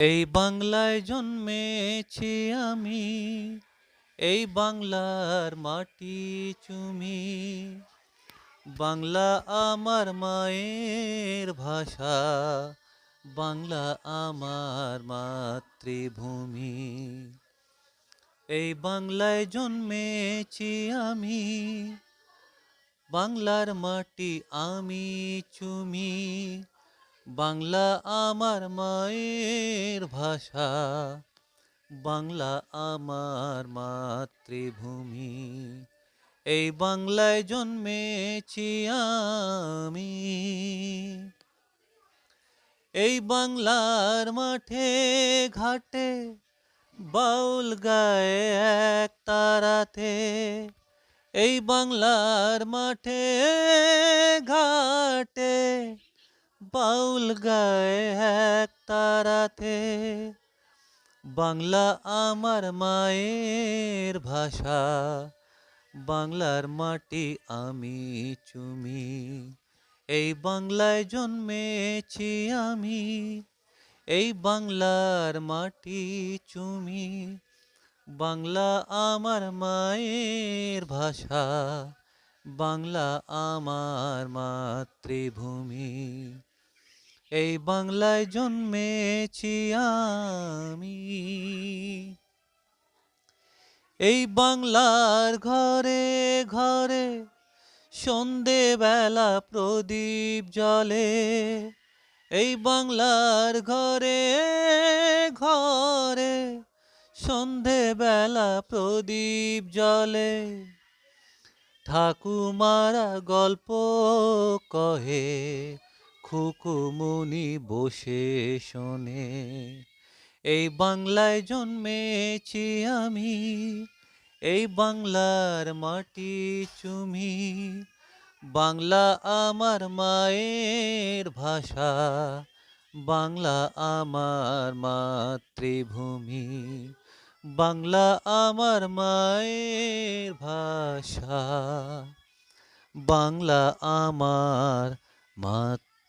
এই বাংলায় জন্মেছি আমি, এই বাংলার মাটি চুমি। বাংলা আমার মায়ের ভাষা, বাংলা আমার মাতৃভূমি। এই বাংলায় জন্মেছি আমি, বাংলার মাটি আমি চুমি। বাংলা আমার মায়ের ভাষা, বাংলা আমার মাতৃভূমি। এই বাংলায় জন্মেছি আমি। এই বাংলার মাঠে ঘাটে বাউল গায়ে এক তারাতে। এই বাংলার মাঠে ঘাটে বাউল গায়ে এক তারাতে। বাংলা আমার মায়ের ভাষা, বাংলার মাটি আমি চুমি। এই বাংলায় জন্মেছি আমি, এই বাংলার মাটি চুমি। বাংলা আমার মায়ের ভাষা, বাংলা আমার মাতৃভূমি। এই বাংলায় জন্মেছি আমি। এই বাংলার ঘরে ঘরে সন্ধেবেলা প্রদীপ জ্বলে। এই বাংলার ঘরে ঘরে সন্ধেবেলা প্রদীপ জ্বলে। ঠাকুমারা গল্প কহে, খুকুমুনি বসে শোনে। এই বাংলায় জন্মেছি আমি, এই বাংলার মাটি চুমি। বাংলা আমার মায়ের ভাষা, বাংলা আমার মাতৃভূমি। বাংলা আমার মায়ের ভাষা, বাংলা আমার মাতৃভূমি।